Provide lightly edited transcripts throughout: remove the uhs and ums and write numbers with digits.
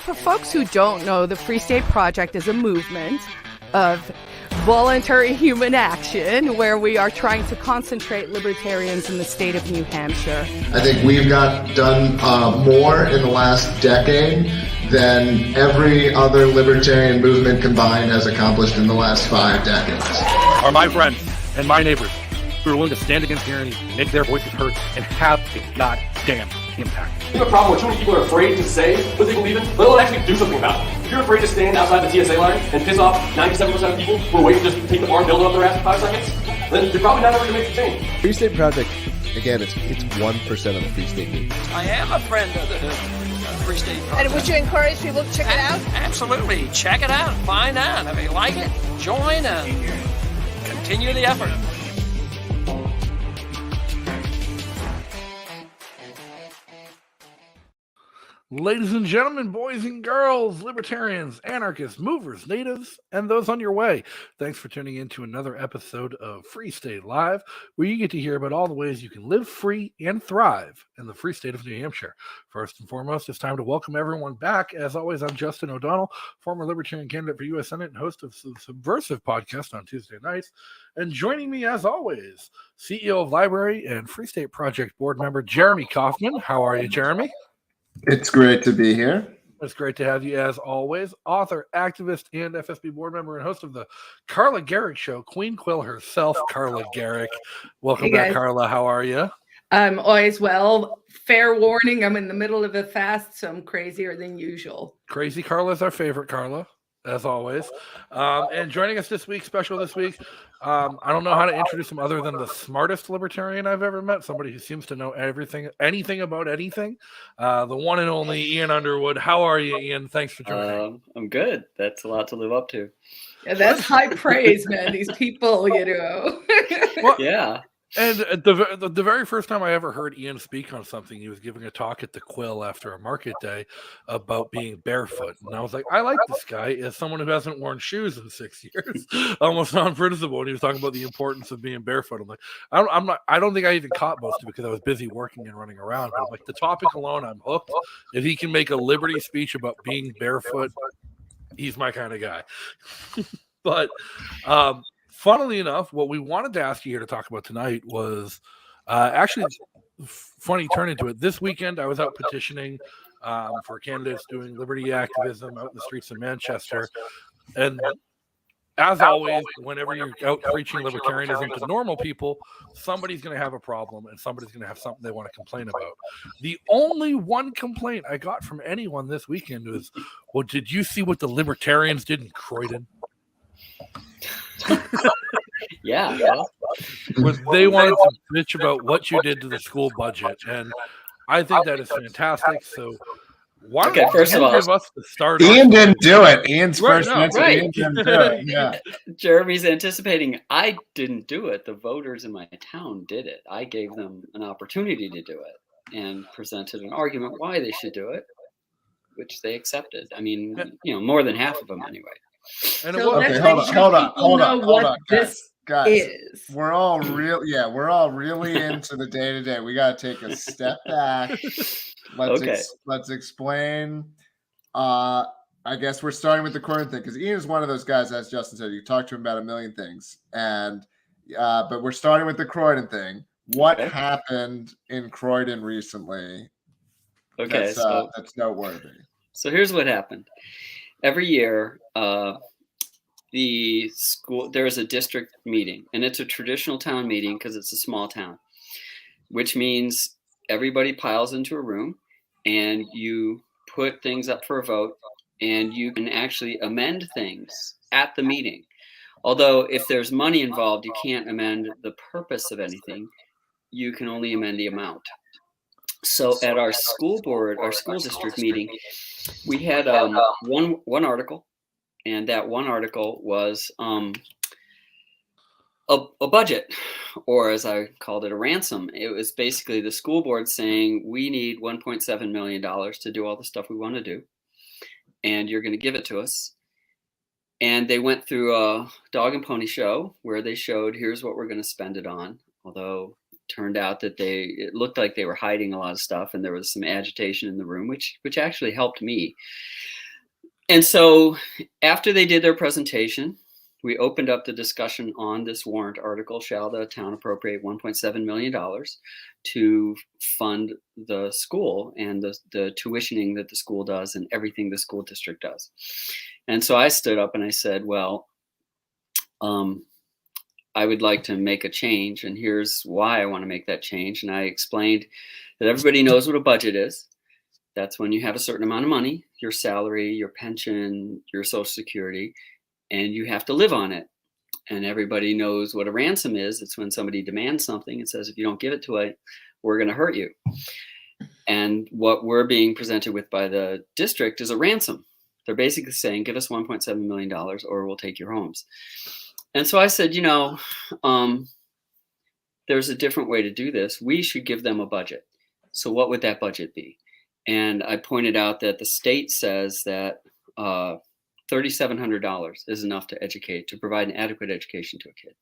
for folks who don't know, the Free State Project is a movement of voluntary human action where we are trying to concentrate libertarians in the state of New Hampshire. I think we've done more in the last decade than every other libertarian movement combined has accomplished in the last 5 decades. Are my friends and my neighbors who are willing to stand against tyranny, make their voices heard, and have a goddamn impact. We have a problem where too many people are afraid to say what they believe in, let alone actually do something about it. If you're afraid to stand outside the TSA line and piss off 97% of people who are waiting to just take the arm builder up their ass in 5 seconds, then you're probably not ever going to make the change. Free State Project, again, it's 1% of the Free State movement. I am a friend of the Free State Project. And would you encourage people to check it out? Absolutely. Check it out. Find out. If you like it, join and continue the effort. Ladies and gentlemen, boys and girls, libertarians, anarchists, movers, natives, and those on your way, thanks for tuning in to another episode of Free State Live, where you get to hear about all the ways you can live free and thrive in the free state of New Hampshire. First and foremost, it's time to welcome everyone back. As always, I'm Justin O'Donnell, former libertarian candidate for U.S. Senate and host of the Subversive podcast on Tuesday nights. And joining me, as always, CEO of Library and Free State Project board member Jeremy Kaufman. How are you, Jeremy? It's great to be here. It's great to have you, as always. Author, activist, and FSB board member and host of the Carla Garrick Show, Queen Quill herself, Carla Garrick. Welcome back, Carla. How are you? I'm always well. Fair warning, I'm in the middle of a fast, so I'm crazier than usual. Crazy Carla is our favorite Carla, as always. And joining us this week, special this week, I don't know how to introduce him other than the smartest libertarian I've ever met, somebody who seems to know anything about anything. The one and only Ian Underwood. How are you, Ian? Thanks for joining. I'm good. That's a lot to live up to. Yeah, that's high praise, man. These people, you know. Well, yeah. And the very first time I ever heard Ian speak on something, he was giving a talk at the Quill after a market day about being barefoot. And I was like, I like this guy as someone who hasn't worn shoes in 6 years, almost non-principle. And he was talking about the importance of being barefoot. I'm like, I don't think I even caught most of it because I was busy working and running around. But like the topic alone, I'm hooked. If he can make a liberty speech about being barefoot, he's my kind of guy. But, funnily enough, what we wanted to ask you here to talk about tonight was actually funny turn into it. This weekend, I was out petitioning for candidates doing liberty activism out in the streets of Manchester. And as always, whenever you're out preaching libertarianism to normal people, somebody's going to have a problem and somebody's going to have something they want to complain about. The only one complaint I got from anyone this weekend was, well, did you see what the libertarians did in Croydon? Yeah. Was they wanted to bitch about what you did to the school budget, and I think that is fantastic. So why don't you first of all, give us the start? Ian didn't do it. Ian's Right, first no, answer. right. Ian didn't do it. Yeah. Jeremy's anticipating I didn't do it. The voters in my town did it. I gave them an opportunity to do it and presented an argument why they should do it, which they accepted. I mean, more than half of them anyway. And So it let's was, make sure people know what this Guys, is. we're all really into the day-to-day. We got to take a step back. Let's explain. I guess we're starting with the Croydon thing because Ian is one of those guys, as Justin said, you talk to him about a million things. And but we're starting with the Croydon thing. What happened in Croydon recently? Okay, that's noteworthy. So here's what happened. Every year, the school, there's a district meeting, and it's a traditional town meeting because it's a small town, which means everybody piles into a room and you put things up for a vote, and you can actually amend things at the meeting. Although if there's money involved, you can't amend the purpose of anything. You can only amend the amount. So at our school board, our school district meeting, we had one article, and that one article was a budget, or as I called it, a ransom. It was basically the school board saying, we need $1.7 million to do all the stuff we want to do, and you're going to give it to us. And they went through a dog and pony show where they showed, here's what we're going to spend it on. Although turned out that it looked like they were hiding a lot of stuff, and there was some agitation in the room, which actually helped me. And so after they did their presentation, we opened up the discussion on this warrant article: shall the town appropriate $1.7 million to fund the school and the tuitioning that the school does and everything the school district does? And so I stood up and I said, well, I would like to make a change, and here's why I want to make that change. And I explained that everybody knows what a budget is. That's when you have a certain amount of money, your salary, your pension, your Social Security, and you have to live on it. And everybody knows what a ransom is. It's when somebody demands something and says, if you don't give it to us, we're going to hurt you. And what we're being presented with by the district is a ransom. They're basically saying, give us $1.7 million or we'll take your homes. And so I said, there's a different way to do this. We should give them a budget. So what would that budget be? And I pointed out that the state says that $3,700 is enough to provide an adequate education to a kid.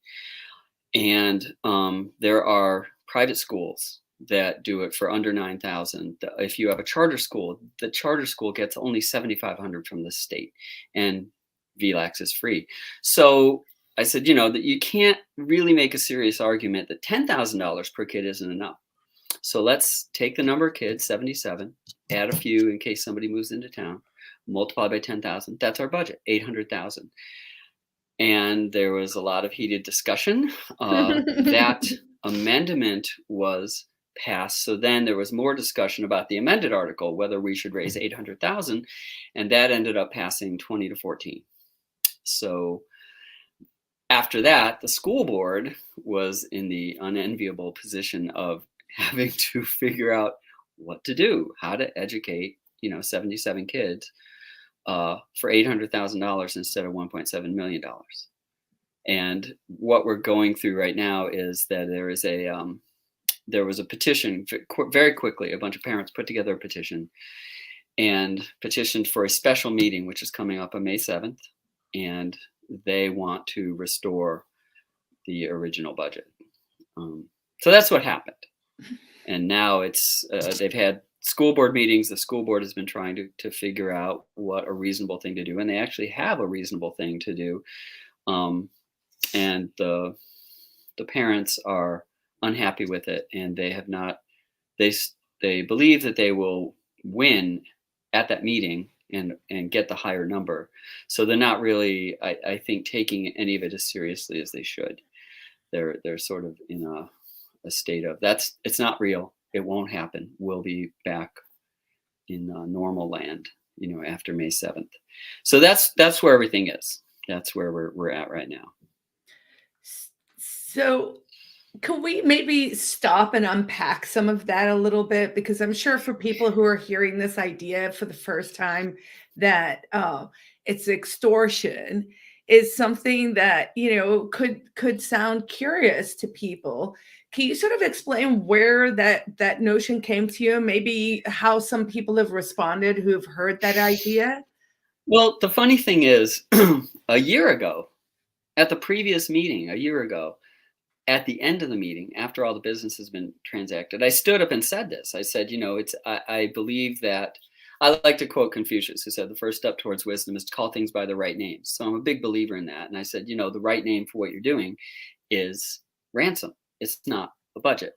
And there are private schools that do it for under $9,000. If you have a charter school, the charter school gets only $7,500 from the state, and VLAX is free. So I said, that you can't really make a serious argument that $10,000 per kid isn't enough. So let's take the number of kids, 77, add a few in case somebody moves into town, multiply by 10,000. That's our budget, 800,000. And there was a lot of heated discussion. That amendment was passed. So then there was more discussion about the amended article, whether we should raise 800,000, and that ended up passing 20-14. So after that, the school board was in the unenviable position of having to figure out what to do, how to educate, 77 kids for $800,000 instead of $1.7 million. And what we're going through right now is that there was a petition very quickly. A bunch of parents put together a petition and petitioned for a special meeting, which is coming up on May 7th. And they want to restore the original budget. So that's what happened. And now they've had school board meetings. The school board has been trying to figure out what a reasonable thing to do. And they actually have a reasonable thing to do. And the parents are unhappy with it. And they have not, they believe that they will win at that meeting and get the higher number. So they're not really, I think, taking any of it as seriously as they should. They're sort of in a state of it's not real. It won't happen. We'll be back in normal land, after May 7th. So that's where everything is. That's where we're at right now. So can we maybe stop and unpack some of that a little bit? Because I'm sure for people who are hearing this idea for the first time that it's extortion is something that, could sound curious to people. Can you sort of explain where that notion came to you? Maybe how some people have responded who have heard that idea? Well, the funny thing is, a year ago, at the previous meeting, at the end of the meeting, after all the business has been transacted, I stood up and said this. I said, I believe that, I like to quote Confucius, who said, the first step towards wisdom is to call things by the right names. So I'm a big believer in that. And I said, the right name for what you're doing is ransom. It's not a budget.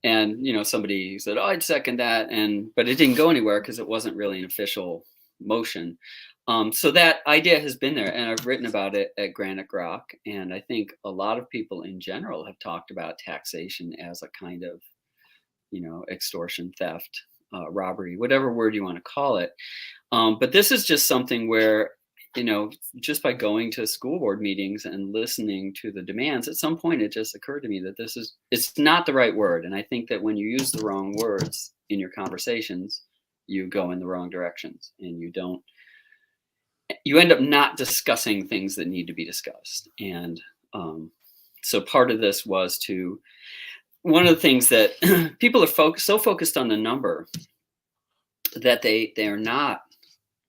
And, somebody said, oh, I'd second that. But it didn't go anywhere because it wasn't really an official motion. So that idea has been there, and I've written about it at Granite Rock. And I think a lot of people in general have talked about taxation as a kind of, extortion, theft, robbery, whatever word you want to call it. But this is just something where, just by going to school board meetings and listening to the demands, at some point it just occurred to me that it's not the right word. And I think that when you use the wrong words in your conversations, you go in the wrong directions, and you end up not discussing things that need to be discussed. And so part of this was one of the things that people are so focused on the number that they are not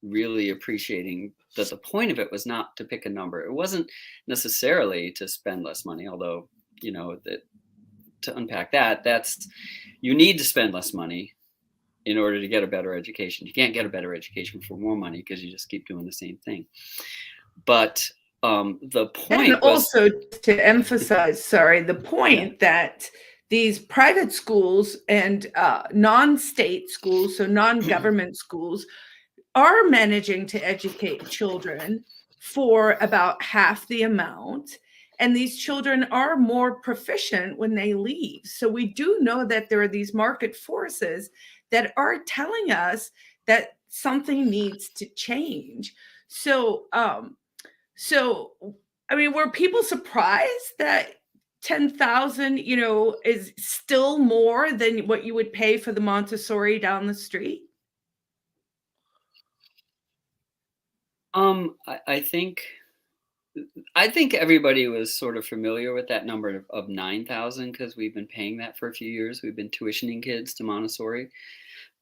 really appreciating that the point of it was not to pick a number. It wasn't necessarily to spend less money, although, that to unpack that, you need to spend less money in order to get a better education. You can't get a better education for more money because you just keep doing the same thing. But the point and also to emphasize, the point that these private schools and non-state schools, so non-government schools, are managing to educate children for about half the amount. And these children are more proficient when they leave. So we do know that there are these market forces that are telling us that something needs to change. So, I mean, were people surprised that 10,000, is still more than what you would pay for the Montessori down the street? I think everybody was sort of familiar with that number of 9,000 because we've been paying that for a few years. We've been tuitioning kids to Montessori.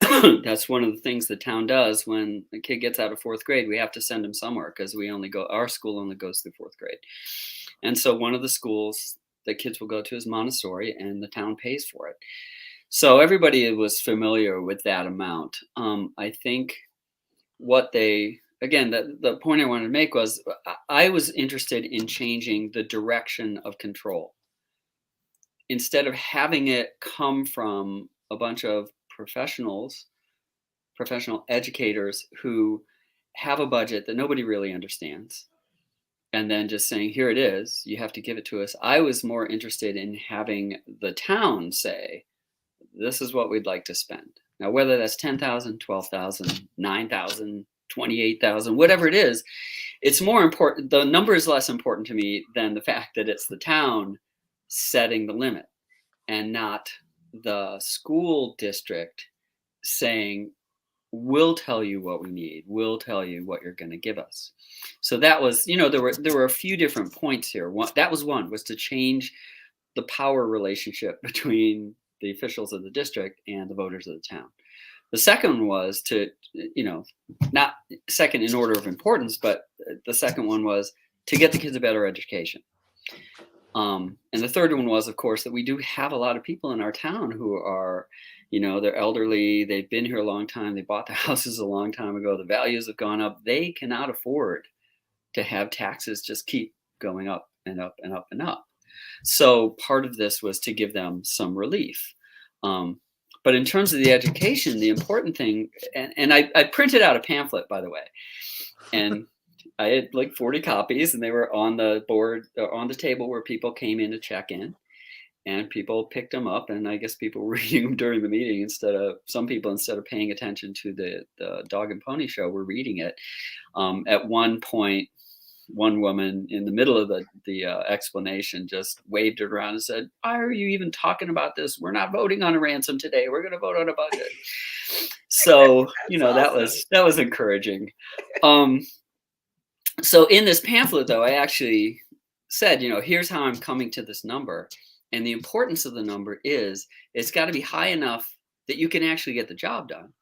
That's one of the things the town does when a kid gets out of 4th grade. We have to send them somewhere because our school only goes through 4th grade. And so one of the schools that kids will go to is Montessori, and the town pays for it. So everybody was familiar with that amount. I think the point I wanted to make was I was interested in changing the direction of control. Instead of having it come from a bunch of professional educators who have a budget that nobody really understands, and then just saying, here it is, you have to give it to us. I was more interested in having the town say, this is what we'd like to spend. Now, whether that's 10,000, 12,000, 9,000, 28,000, whatever it is, it's more important. The number is less important to me than the fact that it's the town setting the limit and not the school district saying, we'll tell you what we need. We'll tell you what you're going to give us. So that was, there were a few different points here. One was to change the power relationship between the officials of the district and the voters of the town. The second was to, not second in order of importance, but the second one was to get the kids a better education. And the third one was, of course, that we do have a lot of people in our town who are, they're elderly, they've been here a long time, they bought their houses a long time ago, the values have gone up, they cannot afford to have taxes just keep going up and up and up and up. So part of this was to give them some relief. But in terms of the education, the important thing, and I printed out a pamphlet, by the way, and I had like 40 copies, and they were on the board, on the table where people came in to check in, and people picked them up, and I guess people were reading them during the meeting instead of paying attention to the dog and pony show, were reading it. At one point, one woman in the middle of the explanation just waved it around and said, why are you even talking about this? We're not voting on a ransom today. We're going to vote on a budget. So, awesome. that was encouraging. So in this pamphlet, though, I actually said, here's how I'm coming to this number. And the importance of the number is it's got to be high enough that you can actually get the job done.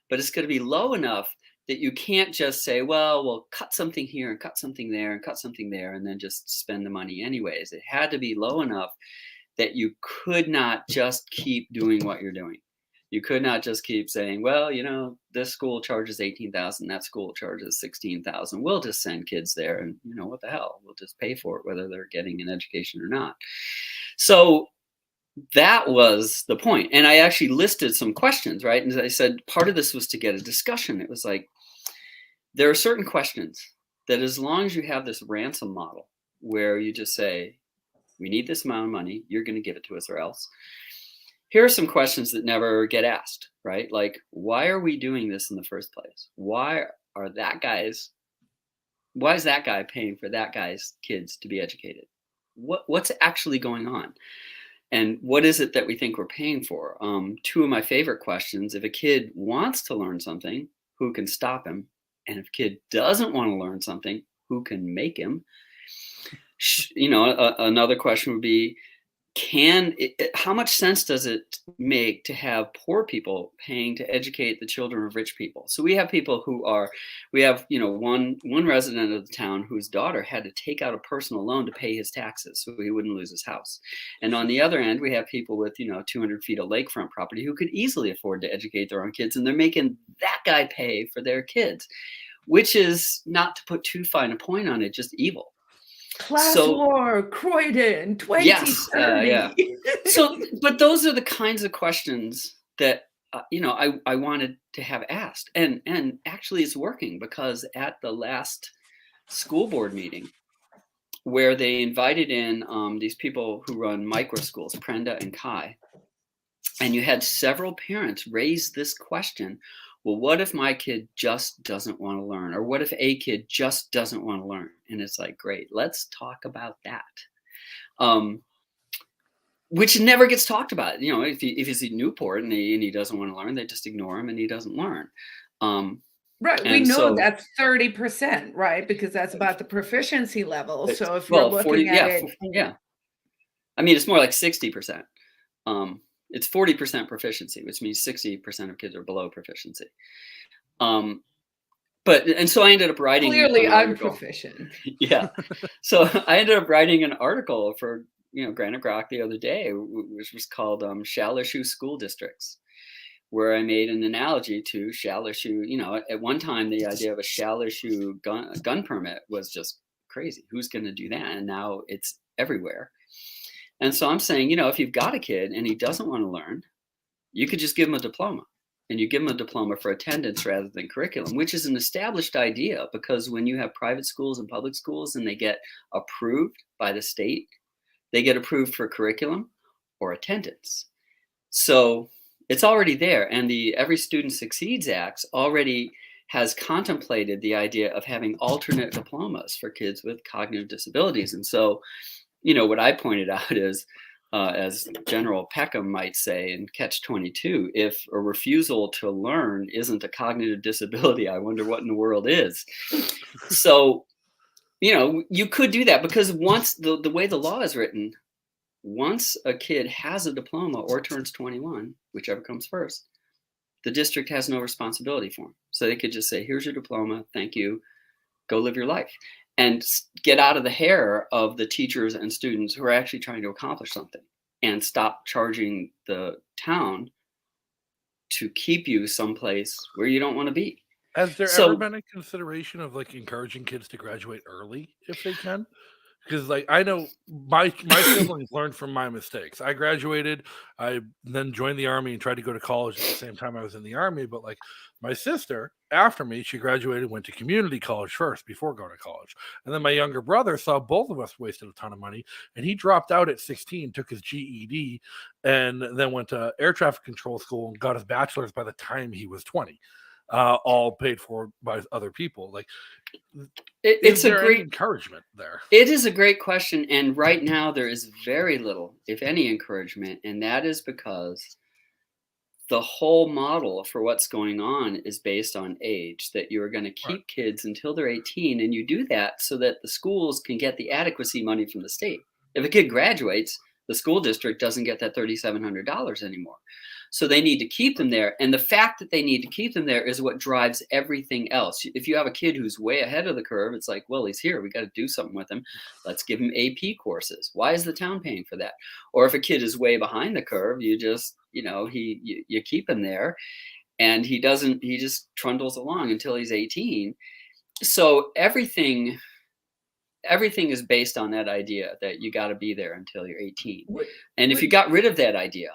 But it's going to be low enough that you can't just say, well, we'll cut something here and cut something there and cut something there and then just spend the money anyways. It had to be low enough that you could not just keep doing what you're doing. You could not just keep saying, well, this school charges 18,000, that school charges 16,000. We'll just send kids there and, what the hell? We'll just pay for it, whether they're getting an education or not. So that was the point. And I actually listed some questions, right? And I said, part of this was to get a discussion. It was like, there are certain questions that as long as you have this ransom model where you just say, we need this amount of money, you're going to give it to us or else. Here are some questions that never get asked, right? Like, why are we doing this in the first place? Why is that guy paying for that guy's kids to be educated? What's actually going on? And what is it that we think we're paying for? Two of my favorite questions: if a kid wants to learn something, who can stop him? And if a kid doesn't want to learn something, who can make him? Another question would be, how much sense does it make to have poor people paying to educate the children of rich people? So we have people we have one resident of the town whose daughter had to take out a personal loan to pay his taxes so he wouldn't lose his house. And on the other end, we have people with 200 feet of lakefront property who could easily afford to educate their own kids, and they're making that guy pay for their kids, which is, not to put too fine a point on it, just evil. Class war, Croydon, 2030. Yes, yeah. So, but those are the kinds of questions that I wanted to have asked, and actually it's working, because at the last school board meeting, where they invited in these people who run micro schools, Prenda and Kai, and you had several parents raise this question. Well, what if my kid just doesn't want to learn? Or what if a kid just doesn't want to learn? And it's like, great, let's talk about that. Which never gets talked about. If he's in Newport and he doesn't want to learn, they just ignore him and he doesn't learn. Right. We know that's 30%, right? Because that's about the proficiency level. So if we're looking at it. Yeah. I mean, it's more like 60%. It's 40% proficiency, which means 60% of kids are below proficiency. And so I ended up writing. Clearly, I'm proficient. Yeah. So I ended up writing an article for Granite Grok the other day, which was called "Shall Issue School Districts," where I made an analogy to shall issue. At one time, the idea of a shall issue gun permit was just crazy. Who's going to do that? And now it's everywhere. And so I'm saying, if you've got a kid and he doesn't want to learn, you could just give him a diploma, and you give him a diploma for attendance rather than curriculum, which is an established idea, because when you have private schools and public schools and they get approved by the state, they get approved for curriculum or attendance. So it's already there. And the Every Student Succeeds Act already has contemplated the idea of having alternate diplomas for kids with cognitive disabilities. And so what I pointed out is, as General Peckham might say in Catch-22, if a refusal to learn isn't a cognitive disability, I wonder what in the world is. So, you could do that, because once the way the law is written, once a kid has a diploma or turns 21, whichever comes first, the district has no responsibility for them. So they could just say, here's your diploma, thank you, go live your life. And get out of the hair of the teachers and students who are actually trying to accomplish something, and stop charging the town to keep you someplace where you don't want to be. Has there ever been a consideration of encouraging kids to graduate early if they can? Because I know my siblings learned from my mistakes. I graduated, I then joined the Army and tried to go to college at the same time I was in the Army. But my sister, after me, she graduated, went to community college first before going to college. And then my younger brother saw both of us wasted a ton of money, and he dropped out at 16, took his GED, and then went to air traffic control school and got his bachelor's by the time he was 20. All paid for by other people. It's a great encouragement there. It is a great question, and right now there is very little, if any, encouragement, and that is because the whole model for what's going on is based on age. That you are going to keep kids until they're 18, and you do that so that the schools can get the adequacy money from the state. If a kid graduates, the school district doesn't get that $3,700 anymore. So they need to keep them there. And the fact that they need to keep them there is what drives everything else. If you have a kid who's way ahead of the curve, it's like, well, he's here. We got to do something with him. Let's give him AP courses. Why is the town paying for that? Or if a kid is way behind the curve, you just, you keep him there, and he just trundles along until he's 18. So everything is based on that idea that you got to be there until you're 18. And if you got rid of that idea,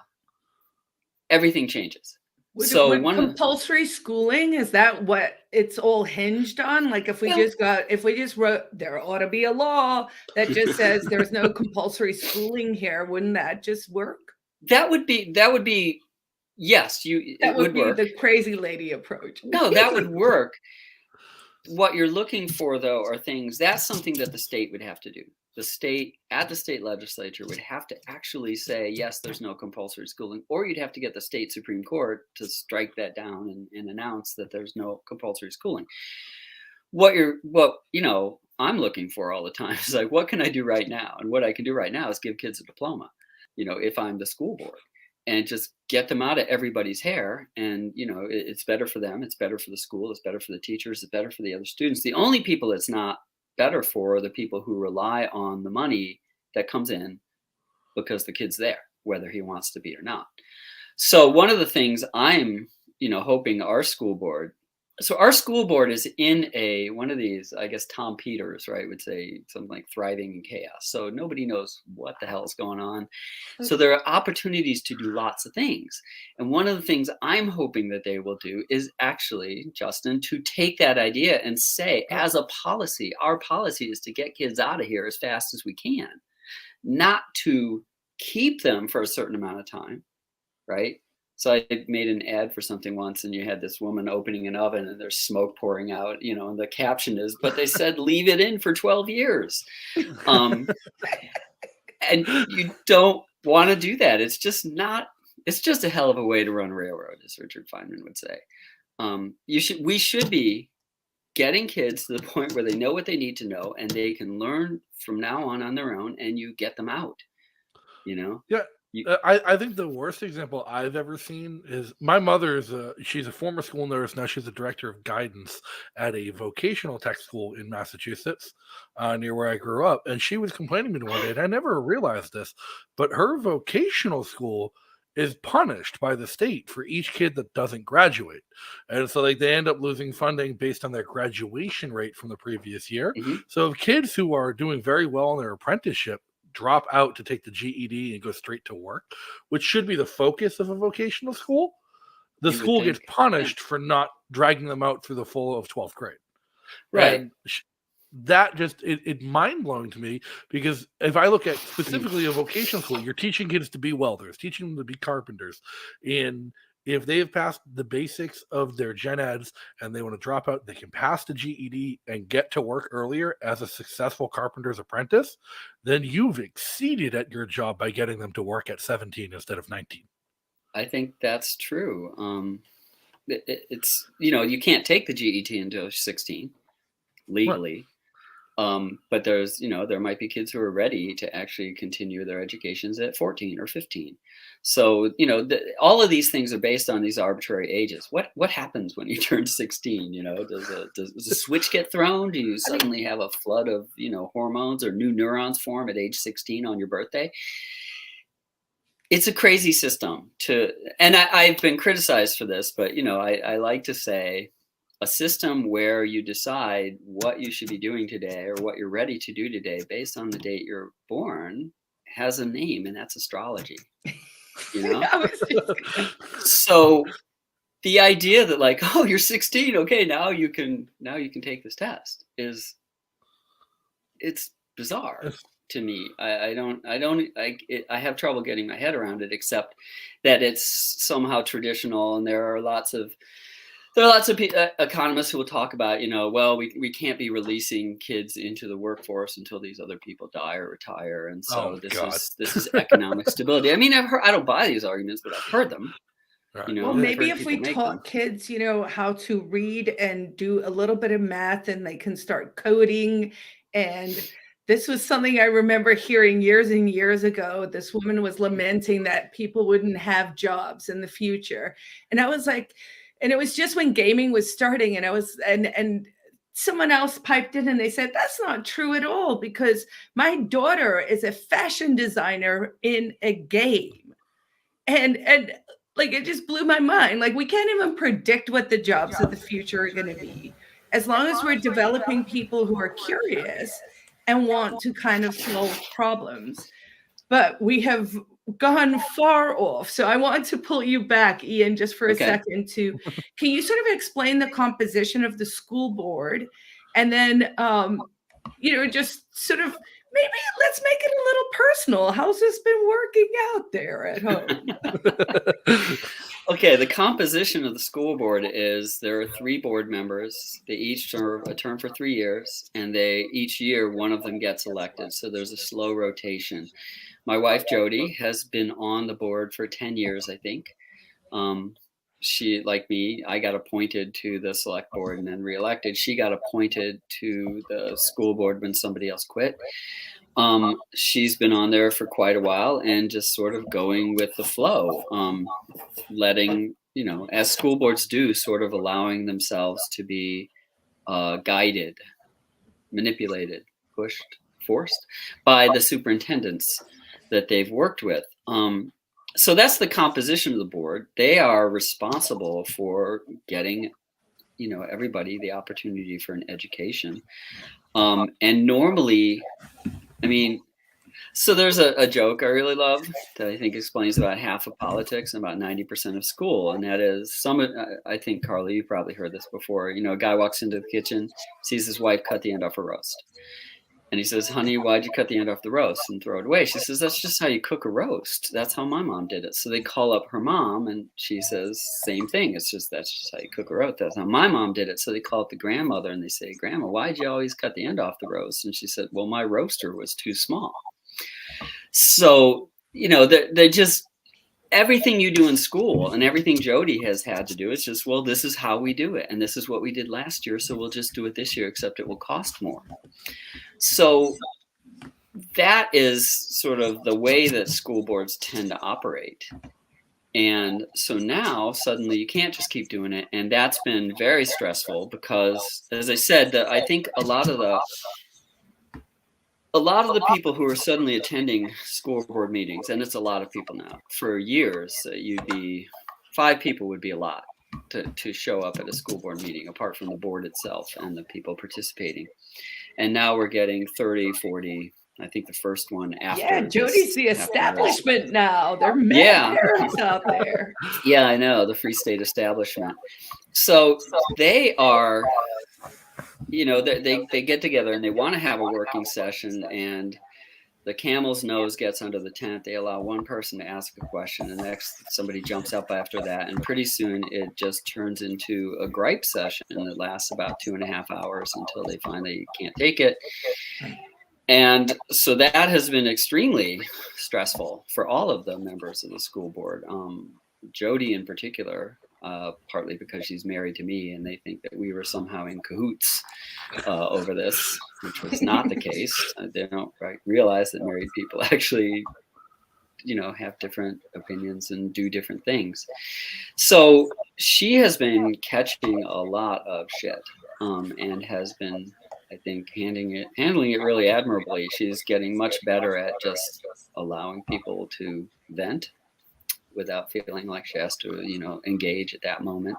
everything changes. Would compulsory schooling, is that what it's all hinged on? If we just wrote, there ought to be a law that just says there's no compulsory schooling here, wouldn't that just work? That would be yes, it would be the crazy lady approach. No, that would work. What you're looking for, though, are things, that's something that the state would have to do. The state legislature would have to actually say, yes, there's no compulsory schooling, or you'd have to get the state Supreme Court to strike that down and announce that there's no compulsory schooling. What I'm looking for all the time is what can I do right now? And what I can do right now is give kids a diploma. if I'm the school board, and just get them out of everybody's hair. And, it's better for them. It's better for the school. It's better for the teachers. It's better for the other students. The only people it's not better for are the people who rely on the money that comes in because the kid's there, whether he wants to be or not. So one of the things I'm, hoping our school board is in one of these, I guess Tom Peters, right, would say something like thriving in chaos. So nobody knows what the hell is going on. So there are opportunities to do lots of things. And one of the things I'm hoping that they will do is actually, Justin, to take that idea and say, as a policy, our policy is to get kids out of here as fast as we can, not to keep them for a certain amount of time, right? So I made an ad for something once, and you had this woman opening an oven and there's smoke pouring out, and the caption is, but they said, leave it in for 12 years. And you don't want to do that. It's just a hell of a way to run a railroad, as Richard Feynman would say. We should be getting kids to the point where they know what they need to know and they can learn from now on their own, and you get them out, Yeah. I think the worst example I've ever seen is my mother's. She's a former school nurse. Now she's a director of guidance at a vocational tech school in Massachusetts, near where I grew up. And she was complaining to me one day, and I never realized this, but her vocational school is punished by the state for each kid that doesn't graduate. And so they end up losing funding based on their graduation rate from the previous year. Mm-hmm. So if kids who are doing very well in their apprenticeship drop out to take the GED and go straight to work, which should be the focus of a vocational school, the school gets punished for not dragging them out through the full of 12th grade. Right. And that just, it's mind-blowing to me, because if I look at specifically a vocational school, you're teaching kids to be welders, teaching them to be carpenters. And if they have passed the basics of their gen eds and they want to drop out, they can pass the GED and get to work earlier as a successful carpenter's apprentice, then you've exceeded at your job by getting them to work at 17 instead of 19. I think that's true. It's, you can't take the GED until 16 legally. Right. But there's, there might be kids who are ready to actually continue their educations at 14 or 15. So, all of these things are based on these arbitrary ages. What happens when you turn 16? Does a switch get thrown? Do you suddenly have a flood of, hormones or new neurons form at age 16 on your birthday? It's a crazy system and I've been criticized for this, but, I like to say, a system where you decide what you should be doing today or what you're ready to do today based on the date you're born has a name, and that's astrology. So the idea that like, oh, you're 16, okay, now you can take this test it's bizarre to me. I have trouble getting my head around it, except that it's somehow traditional, and there are lots of economists who will talk about, well, we can't be releasing kids into the workforce until these other people die or retire, and so this is economic stability. I mean, I don't buy these arguments, but I've heard them. Right. Well, maybe if we taught kids, how to read and do a little bit of math, and they can start coding. And this was something I remember hearing years and years ago. This woman was lamenting that people wouldn't have jobs in the future, and I was like. And it was just when gaming was starting, and someone else piped in and they said, that's not true at all, because my daughter is a fashion designer in a game. And like, it just blew my mind. Like, we can't even predict what the jobs of the future are going to be. As long as we're developing people who are curious and want to kind of solve problems. But we have gone far off. So I want to pull you back, Ian, just for a second can you sort of explain the composition of the school board? And then, just sort of maybe let's make it a little personal. How's this been working out there at home? Okay, the composition of the school board is there are 3 board members. They each serve a term for 3 years, and each year one of them gets elected. So there's a slow rotation. My wife, Jody, has been on the board for 10 years, I think. she, like me, I got appointed to the select board and then reelected. She got appointed to the school board when somebody else quit. She's been on there for quite a while and just sort of going with the flow, letting, as school boards do, sort of allowing themselves to be guided, manipulated, pushed, forced by the superintendents that they've worked with. So that's the composition of the board. They are responsible for getting, everybody the opportunity for an education. And normally, so there's a joke I really love that I think explains about half of politics and about 90% of school. And that is I think, Carly, you probably heard this before. A guy walks into the kitchen, sees his wife cut the end off a roast. And he says, honey, why'd you cut the end off the roast and throw it away? She says, that's just how you cook a roast. That's how my mom did it. So they call up her mom and she says, same thing. That's just how you cook a roast. That's how my mom did it. So they call up the grandmother and they say, Grandma, why'd you always cut the end off the roast? And she said, well, my roaster was too small. So, they just, everything you do in school and everything Jody has had to do is just, well, this is how we do it. And this is what we did last year. So we'll just do it this year, except it will cost more. So that is sort of the way that school boards tend to operate. And so now suddenly you can't just keep doing it. And that's been very stressful because, as I said, I think a lot of the people who are suddenly attending school board meetings, and it's a lot of people now, for years, 5 people would be a lot to show up at a school board meeting, apart from the board itself and the people participating. And now we're getting 30, 40. I think the first one after. Yeah, Jody's the establishment now. They're members out there. Yeah, I know, the Free State establishment. So they are, they get together and they want to have a working session, and the camel's nose gets under the tent. They allow one person to ask a question, and next somebody jumps up after that. And pretty soon it just turns into a gripe session that lasts about 2.5 hours until they finally can't take it. And so that has been extremely stressful for all of the members of the school board. Jody in particular, partly because she's married to me and they think that we were somehow in cahoots over this, which was not the case. They don't realize that married people actually, have different opinions and do different things. So she has been catching a lot of shit and has been, I think, handling it really admirably. She's getting much better at just allowing people to vent without feeling like she has to, engage at that moment.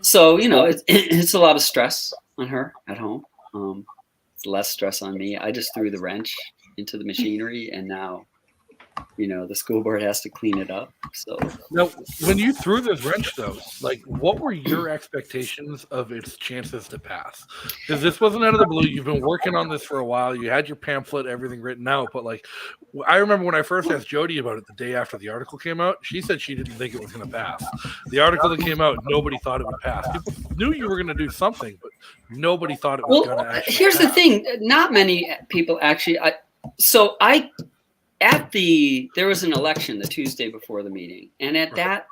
So, it's a lot of stress on her at home. It's less stress on me. I just threw the wrench into the machinery, and now, the school board has to clean it up. So now, when you threw this wrench, though, what were your expectations of its chances to pass? Because this wasn't out of the blue. You've been working on this for a while. You had your pamphlet, everything written out. But I remember when I first asked Jody about it the day after the article came out, she said she didn't think it was going to pass. The article that came out, nobody thought it would pass. People knew you were going to do something, but nobody thought it was going to actually here's pass. The thing. Not many people actually. There was an election the Tuesday before the meeting. And at that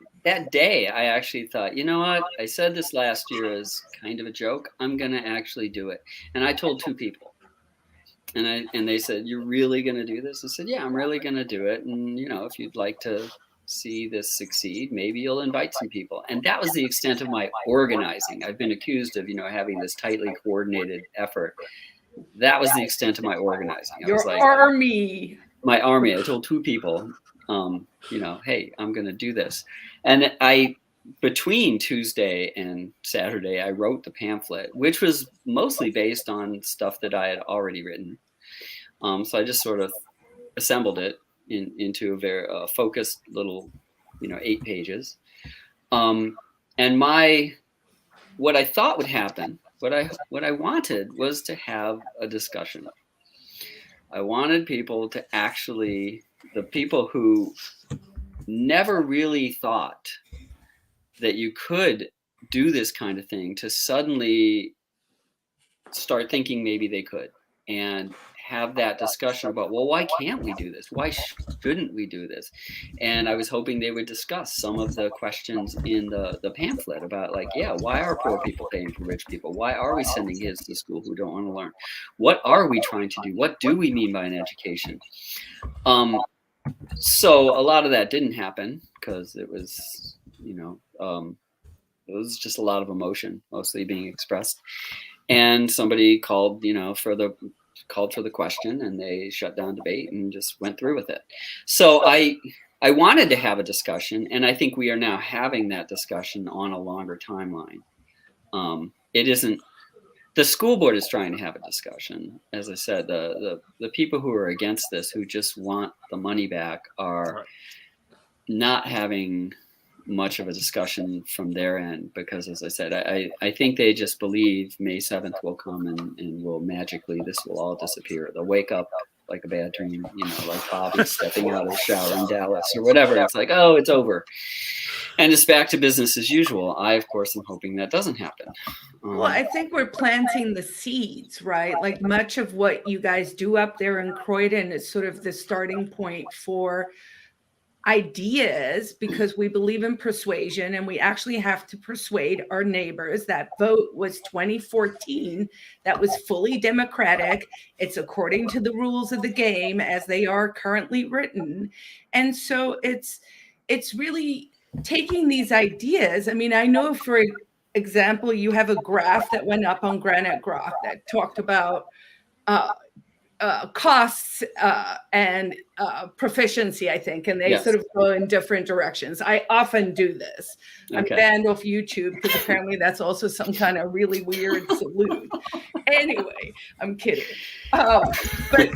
day, I actually thought, you know what? I said this last year as kind of a joke. I'm going to actually do it. And I told 2 people. And they said, you're really going to do this? I said, yeah, I'm really going to do it. And, if you'd like to see this succeed, maybe you'll invite some people. And that was the extent of my organizing. I've been accused of, having this tightly coordinated effort. That was the extent of my organizing. Your army. My army. I told 2 people, hey, I'm going to do this. And between Tuesday and Saturday, I wrote the pamphlet, which was mostly based on stuff that I had already written. So I just sort of assembled it into a very focused little, 8 pages. And what I thought would happen, what I wanted was to have a discussion. I wanted people to the people who never really thought that you could do this kind of thing, to suddenly start thinking maybe they could, and have that discussion about, well, why can't we do this? Why shouldn't we do this? And I was hoping they would discuss some of the questions in the pamphlet about, like, yeah, why are poor people paying for rich people? Why are we sending kids to school who don't want to learn? What are we trying to do? What do we mean by an education? So a lot of that didn't happen because it was, it was just a lot of emotion mostly being expressed. And somebody called, for the question, and they shut down debate and just went through with it. So I wanted to have a discussion, and I think we are now having that discussion on a longer timeline. It isn't, the school board is trying to have a discussion. As I said, the people who are against this, who just want the money back, are not having much of a discussion from their end, because, as I said, I think they just believe May 7th will come and will magically, this will all disappear. They'll wake up like a bad dream, like Bobby stepping out of the shower in Dallas or whatever. It's like, oh, it's over. And it's back to business as usual. I, of course, am hoping that doesn't happen. Well, I think we're planting the seeds, right? Like much of what you guys do up there in Croydon is sort of the starting point for ideas, because we believe in persuasion and we actually have to persuade our neighbors. That vote was 2014. That was fully democratic. It's according to the rules of the game as they are currently written. And so it's really taking these ideas. I mean, I know, for example, you have a graph that went up on Granite Graph that talked about costs and proficiency, I think, and they sort of go in different directions. I often do this. I'm banned off YouTube because apparently that's also some kind of really weird salute. Anyway, I'm kidding. But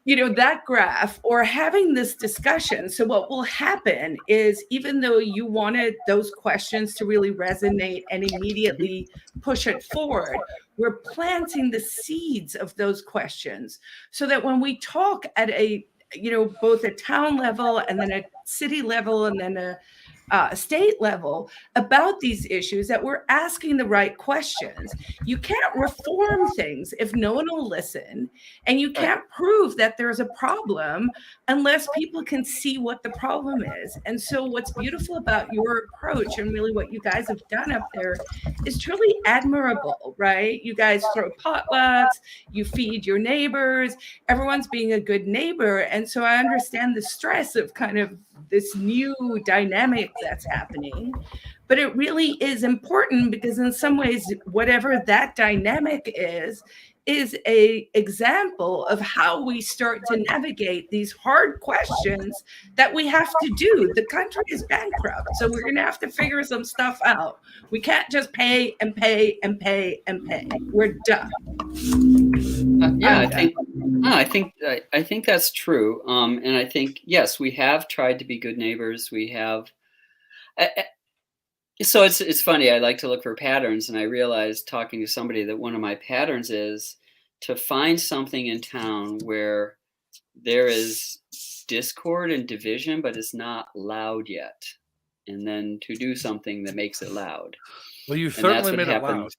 that graph, or having this discussion. So what will happen is, even though you wanted those questions to really resonate and immediately push it forward, we're planting the seeds of those questions so that when we talk at a, both a town level and then a city level and then a state level about these issues, that we're asking the right questions. You can't reform things if no one will listen, and you can't prove that there's a problem unless people can see what the problem is. And so what's beautiful about your approach, and really what you guys have done up there, is truly admirable, right? You guys throw potlucks, you feed your neighbors, everyone's being a good neighbor. And so I understand the stress of kind of this new dynamic that's happening, but it really is important, because in some ways, whatever that dynamic is a example of how we start to navigate these hard questions that we have to do. The country is bankrupt, so we're going to have to figure some stuff out. We can't just pay and pay and pay and pay. We're done. I think that's true. And I think, yes, we have tried to be good neighbors. We have. So it's funny. I like to look for patterns, and I realized, talking to somebody, that one of my patterns is to find something in town where there is discord and division, but it's not loud yet, and then to do something that makes it loud. Well, you certainly made it loud.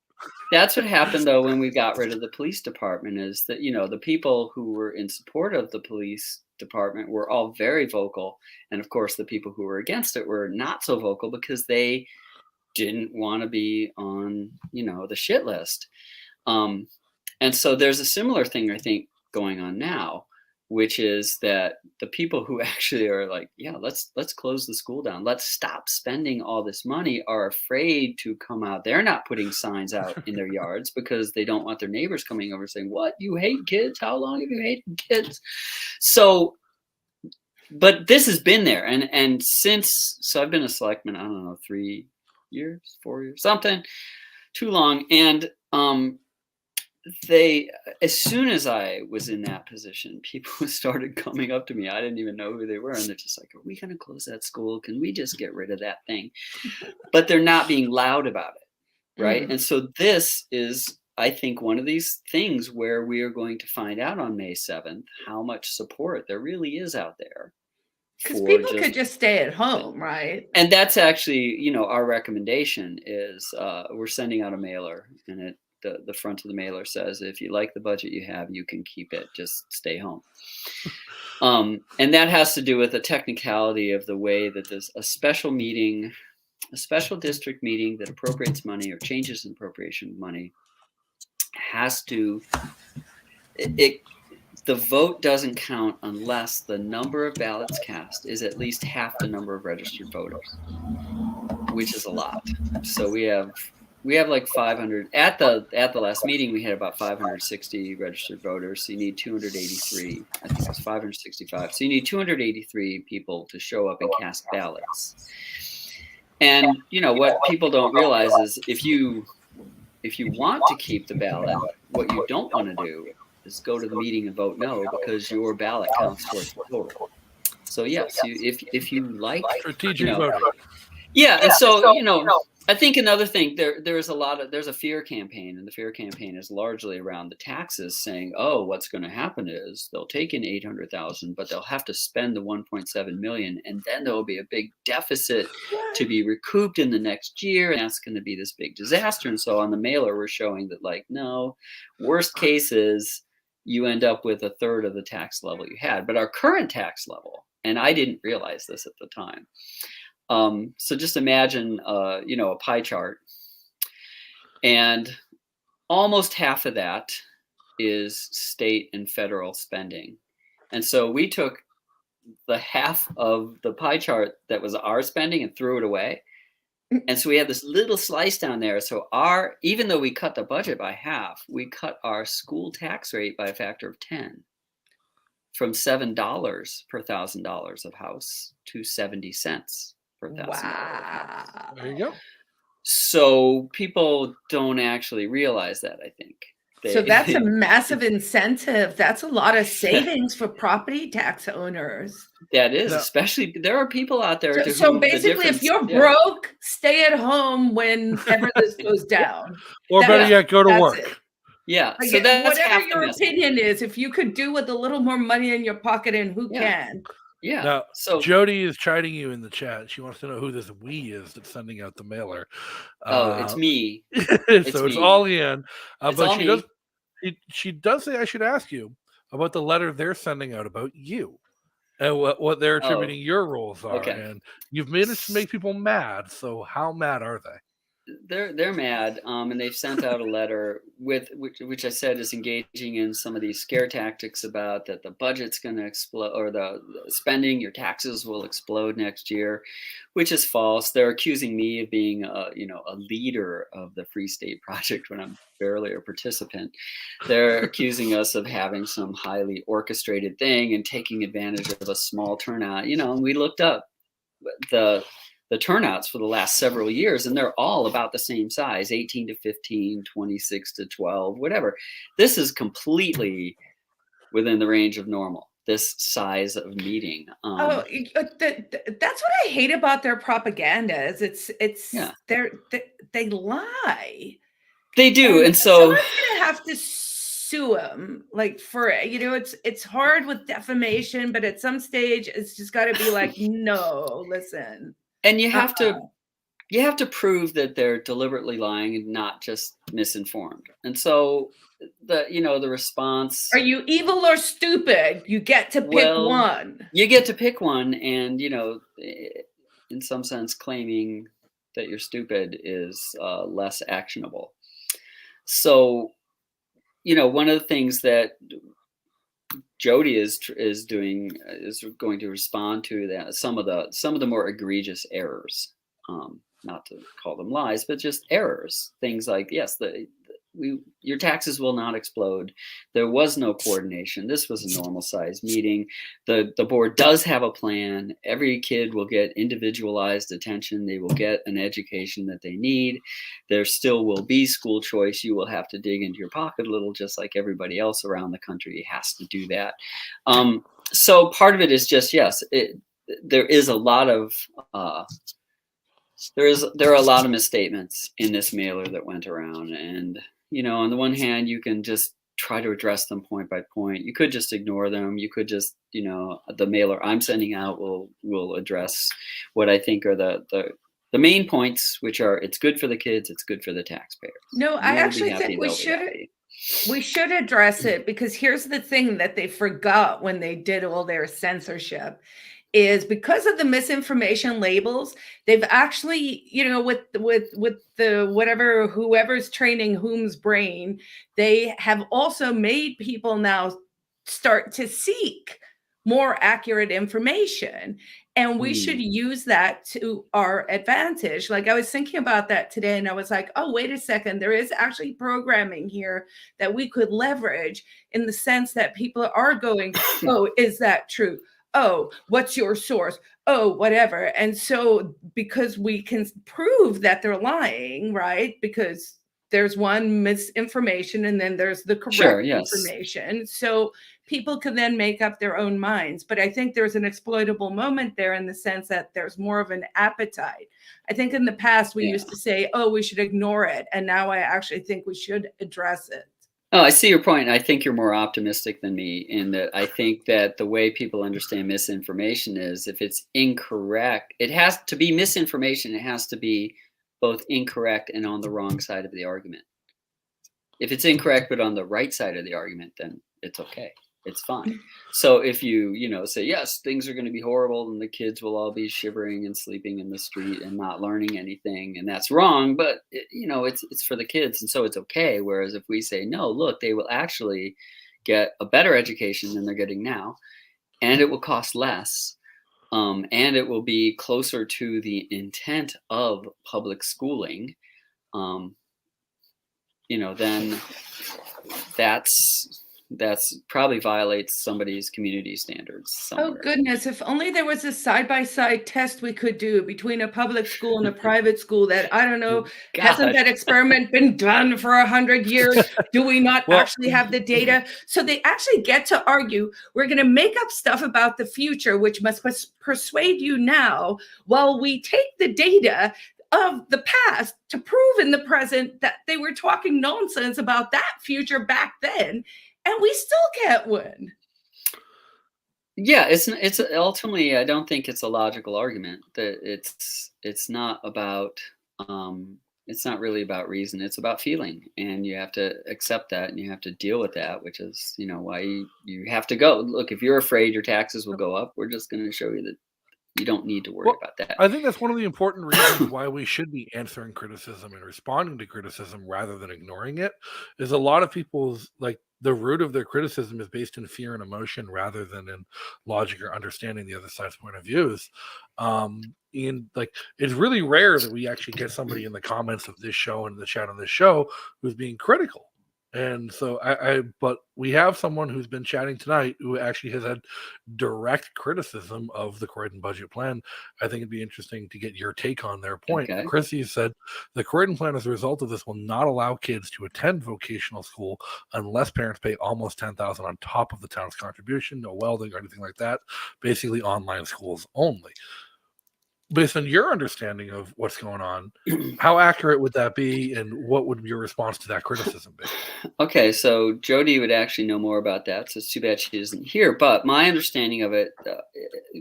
That's what happened, though, when we got rid of the police department, is that, the people who were in support of the police department were all very vocal. And of course, the people who were against it were not so vocal, because they didn't want to be on, the shit list. And so there's a similar thing, I think, going on now, which is that the people who actually are like, yeah, let's close the school down, let's stop spending all this money, are afraid to come out. They're not putting signs out in their yards because they don't want their neighbors coming over saying, what, you hate kids? How long have you hated kids? So, but this has been there. And so I've been a selectman, I don't know, 3 years, 4 years, something, too long. And as soon as I was in that position, people started coming up to me. I didn't even know who they were. And they're just like, are we going to close that school? Can we just get rid of that thing? But they're not being loud about it. Right. Mm-hmm. And so this is, I think, one of these things where we are going to find out on May 7th how much support there really is out there. Because people could just stay at home, right? And that's actually, our recommendation is we're sending out a mailer, and the front of the mailer says, if you like the budget you have, you can keep it, just stay home. And that has to do with the technicality of the way that there's a special district meeting that appropriates money or changes in appropriation of money has to, the vote doesn't count unless the number of ballots cast is at least half the number of registered voters, which is a lot. So we have like 500 at the last meeting. We had about 560 registered voters. So you need 283. I think it was 565. So you need 283 people to show up and cast ballots. And what people don't realize is if you want to keep the ballot, what you don't want to do is go to the meeting and vote no, because your ballot counts towards the total. So yes, if you like strategic voting. Yeah, and so I think another thing, there's a fear campaign, and the fear campaign is largely around the taxes, saying, oh, what's going to happen is they'll take in 800,000, but they'll have to spend the 1.7 million, and then there will be a big deficit to be recouped in the next year, and that's going to be this big disaster. And so on the mailer, we're showing that, like, no, worst case is you end up with a third of the tax level you had. But our current tax level, and I didn't realize this at the time. So just imagine, a pie chart, and almost half of that is state and federal spending. And so we took the half of the pie chart that was our spending and threw it away. And so we have this little slice down there. So even though we cut the budget by half, we cut our school tax rate by a factor of 10, from $7 per $1,000 of house to 70 cents per $1,000. Wow. There you go. So people don't actually realize that, I think. So that's a massive incentive. That's a lot of savings for property tax owners. That is, especially there are people out there. So basically, if you're broke, stay at home whenever this goes down. Or better yet, go to work. It. Yeah. Like, so that's whatever your opinion is, if you could do with a little more money in your pocket, and who can? Yeah. Now, so Jody is chiding you in the chat. She wants to know who this we is that's sending out the mailer. It's me. It's all Ian. It's but all me. She does say I should ask you about the letter they're sending out about you and what they're attributing your roles are. Okay. And you've managed to make people mad. So how mad are they? They're mad, and they've sent out a letter which I said is engaging in some of these scare tactics about that the budget's going to explode, or the spending, your taxes will explode next year, which is false. They're accusing me of being a leader of the Free State Project when I'm barely a participant. They're accusing us of having some highly orchestrated thing and taking advantage of a small turnout. And we looked up the turnouts for the last several years, and they're all about the same size, 18 to 15, 26 to 12, whatever. This is completely within the range of normal, this size of meeting. That's what I hate about their propaganda is they lie. They do. And so someone's going to have to sue them, like, for it's hard with defamation, but at some stage it's just got to be like, no, listen. And you have to prove that they're deliberately lying and not just misinformed. And so the response, are you evil or stupid? You get to pick one. You get to pick one, and in some sense, claiming that you're stupid is less actionable. So, one of the things that Jody is going to respond to that some of the more egregious errors, not to call them lies, but just errors. Things like, yes, your taxes will not explode. There was no coordination. This was a normal sized meeting. The board does have a plan. Every kid will get individualized attention. They will get an education that they need. There still will be school choice. You will have to dig into your pocket a little, just like everybody else around the country has to do that. So part of it is just, yes, there is a lot of there are a lot of misstatements in this mailer that went around, and on the one hand, you can just try to address them point by point. You could just ignore them. You could just, the mailer I'm sending out will address what I think are the the main points, which are it's good for the kids, it's good for the taxpayers. No, I actually think we should address it, because here's the thing that they forgot when they did all their censorship is because of the misinformation labels, they've actually, with the whatever, whoever's training whom's brain, they have also made people now start to seek more accurate information. And we should use that to our advantage. Like I was thinking about that today, and I was like, oh, wait a second. There is actually programming here that we could leverage, in the sense that people are going, oh, is that true? Oh, what's your source? Oh, whatever. And so because we can prove that they're lying, right? Because there's one misinformation and then there's the correct information. So people can then make up their own minds. But I think there's an exploitable moment there, in the sense that there's more of an appetite. I think in the past we used to say, oh, we should ignore it. And now I actually think we should address it. Oh, I see your point. I think you're more optimistic than me in that I think that the way people understand misinformation is, if it's incorrect, it has to be misinformation. It has to be both incorrect and on the wrong side of the argument. If it's incorrect but on the right side of the argument, then it's okay. It's fine. So if you, say, yes, things are going to be horrible and the kids will all be shivering and sleeping in the street and not learning anything, and that's wrong, but it's for the kids, and so it's okay. Whereas if we say, no, look, they will actually get a better education than they're getting now, and it will cost less, and it will be closer to the intent of public schooling, then that's probably violates somebody's community standards somewhere. Oh goodness, if only there was a side-by-side test we could do between a public school and a private school. That, I don't know, hasn't that experiment been done for 100 years? Do we not actually have the data? So they actually get to argue, we're going to make up stuff about the future, which must persuade you now, while we take the data of the past to prove in the present that they were talking nonsense about that future back then. And we still can't win. Yeah, it's ultimately, I don't think it's a logical argument. That it's not about it's not really about reason. It's about feeling, and you have to accept that, and you have to deal with that, which is why you have to go. Look, if you're afraid your taxes will go up, we're just going to show you that you don't need to worry about that. I think that's one of the important reasons why we should be answering criticism and responding to criticism rather than ignoring it. Is a lot of people's, the root of their criticism is based in fear and emotion rather than in logic or understanding the other side's point of views. It's really rare that we actually get somebody in the comments of this show and the chat on this show who's being critical. And so but we have someone who's been chatting tonight who actually has had direct criticism of the Croydon budget plan. I think it'd be interesting to get your take on their point. Okay. Chrissy said the Croydon plan, as a result of this, will not allow kids to attend vocational school unless parents pay almost $10,000 on top of the town's contribution. No welding or anything like that. Basically online schools only. Based on your understanding of what's going on, how accurate would that be, and what would your response to that criticism be? Okay, so Jody would actually know more about that, so it's too bad she isn't here. But my understanding of it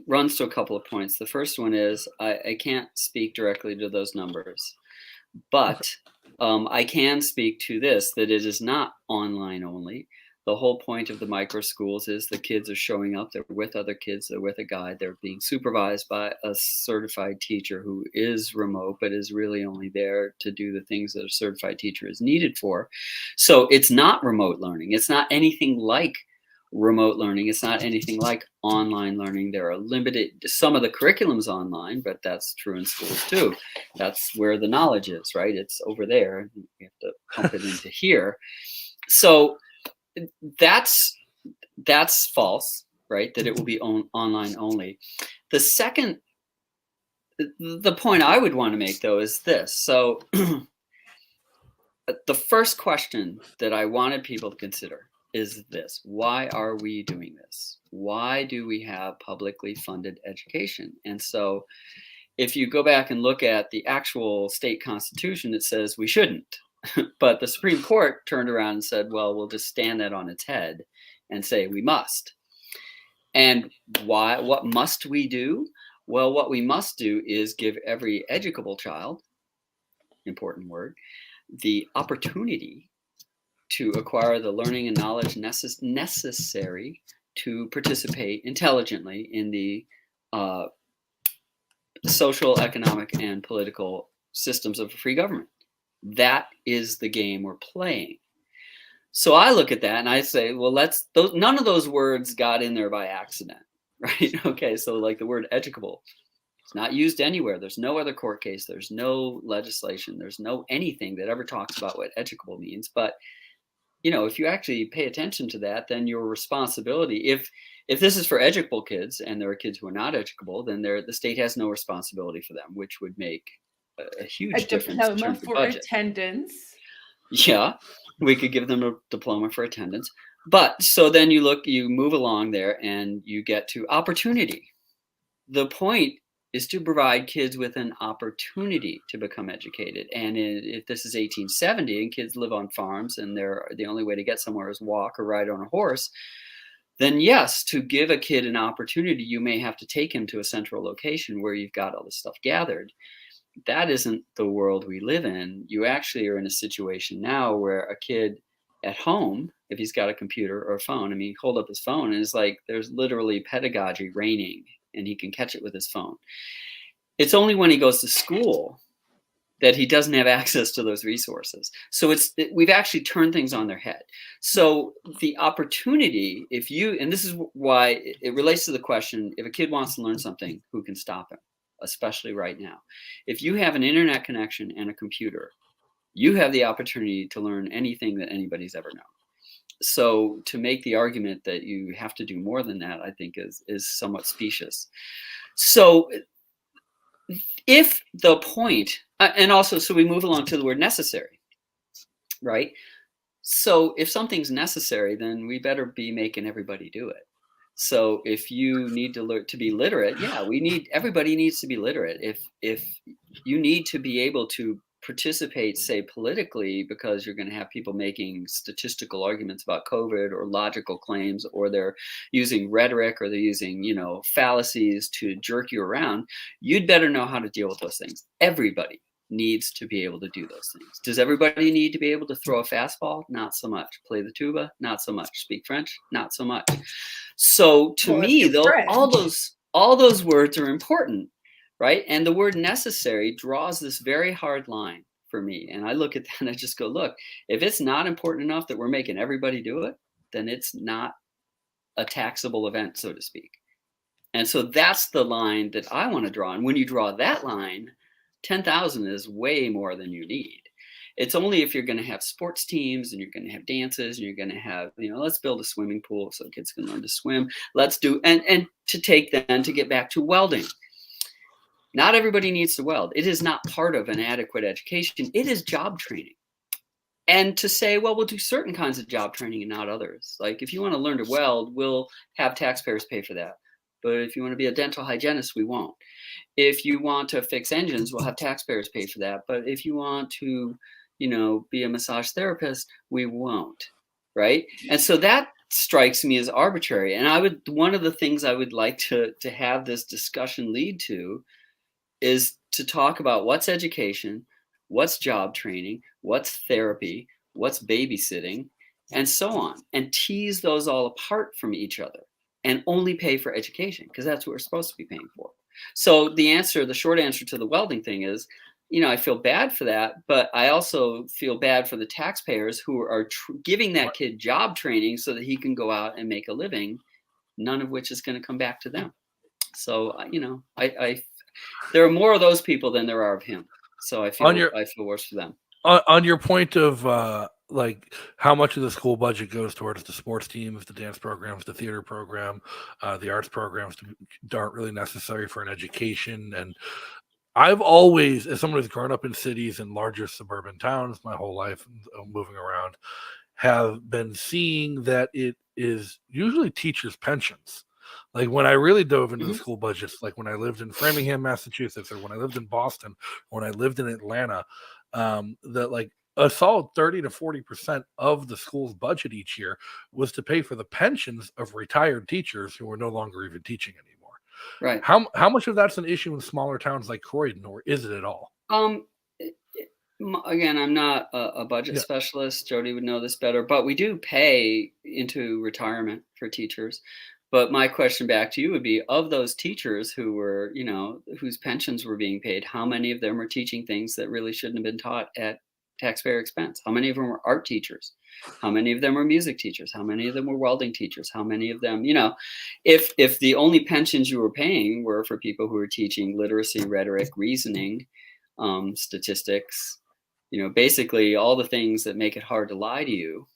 runs to a couple of points. The first one is I can't speak directly to those numbers, but I can speak to this, that it is not online only. The whole point of the micro schools is the kids are showing up, they're with other kids, they're with a guide, they're being supervised by a certified teacher who is remote, but is really only there to do the things that a certified teacher is needed for. So it's not remote learning. It's not anything like remote learning. It's not anything like online learning. There are limited, some of the curriculum's online, but that's true in schools too. That's where the knowledge is, right? It's over there. You have to pump it into here. So that's false, right? That it will be online only. The point I would want to make, though, is this. So the first question that I wanted people to consider is this: why are we doing this? Why do we have publicly funded education? And so if you go back and look at the actual state constitution, it says we shouldn't. But the Supreme Court turned around and said, well, we'll just stand that on its head and say we must. And why? What must we do? Well, what we must do is give every educable child, important word, the opportunity to acquire the learning and knowledge necessary to participate intelligently in the social, economic, and political systems of a free government. That is the game we're playing. So I look at that and I say, well, none of those words got in there by accident, right? Okay, so like the word educable, it's not used anywhere. There's no other court case. There's no legislation. There's no anything that ever talks about what educable means. But if you actually pay attention to that, then your responsibility, if this is for educable kids and there are kids who are not educable, then the state has no responsibility for them, which would make a huge difference in terms of budget. Attendance. Yeah, we could give them a diploma for attendance. But so then you move along there and you get to opportunity. The point is to provide kids with an opportunity to become educated. And if this is 1870 and kids live on farms and the only way to get somewhere is walk or ride on a horse, then yes, to give a kid an opportunity, you may have to take him to a central location where you've got all this stuff gathered. That isn't the world we live in. You actually are in a situation now where a kid at home, if he's got a computer or a phone, hold up his phone and it's like there's literally pedagogy raining and he can catch it with his phone. It's only when he goes to school that he doesn't have access to those resources. So we've actually turned things on their head. So the opportunity, and this is why it relates to the question, if a kid wants to learn something, who can stop him, especially right now? If you have an internet connection and a computer, you have the opportunity to learn anything that anybody's ever known. So to make the argument that you have to do more than that, I think is somewhat specious. So if the point, and also, so we move along to the word necessary, right? So if something's necessary, then we better be making everybody do it. So if you need to learn to be literate, everybody needs to be literate. If you need to be able to participate, say, politically, because you're going to have people making statistical arguments about COVID or logical claims, or they're using rhetoric, or they're using, fallacies to jerk you around, you'd better know how to deal with those things. Everybody needs to be able to do those things. Does everybody need to be able to throw a fastball? Not so much. Play the tuba? Not so much. Speak French? Not so much. So to me, though, all those words are important. Right. And the word necessary draws this very hard line for me. And I look at that and I just go, look, if it's not important enough that we're making everybody do it, then it's not a taxable event, so to speak. And so that's the line that I want to draw. And when you draw that line, 10,000 is way more than you need. It's only if you're going to have sports teams and you're going to have dances and you're going to have, let's build a swimming pool so kids can learn to swim. Let's do, and to get back to welding. Not everybody needs to weld. It is not part of an adequate education. It is job training. And to say, well, we'll do certain kinds of job training and not others. Like if you want to learn to weld, we'll have taxpayers pay for that. But if you want to be a dental hygienist, we won't. If you want to fix engines, we'll have taxpayers pay for that. But if you want to, be a massage therapist, we won't. Right? And so that strikes me as arbitrary. And one of the things I would like to have this discussion lead to is to talk about what's education, what's job training, what's therapy, what's babysitting, and so on, and tease those all apart from each other and only pay for education, because that's what we're supposed to be paying for. So the short answer to the welding thing is, I feel bad for that, but I also feel bad for the taxpayers who are giving that kid job training so that he can go out and make a living, none of which is going to come back to them. So, there are more of those people than there are of him. So I feel worse for them. On your point of like how much of the school budget goes towards the sports teams, the dance programs, the theater program, the arts programs aren't really necessary for an education. And I've always, as someone who's grown up in cities and larger suburban towns my whole life, moving around, have been seeing that it is usually teachers' pensions. Like when I really dove into the school budgets, like when I lived in Framingham, Massachusetts, or when I lived in Boston, or when I lived in Atlanta, that like a solid 30 to 40% of the school's budget each year was to pay for the pensions of retired teachers who were no longer even teaching anymore. Right. How much of that's an issue in smaller towns like Croydon, or is it at all? Again, I'm not a budget specialist. Jody would know this better, but we do pay into retirement for teachers. But my question back to you would be, of those teachers who were, whose pensions were being paid, how many of them were teaching things that really shouldn't have been taught at taxpayer expense? How many of them were art teachers? How many of them were music teachers? How many of them were welding teachers? How many of them, if the only pensions you were paying were for people who were teaching literacy, rhetoric, reasoning, statistics, basically all the things that make it hard to lie to you,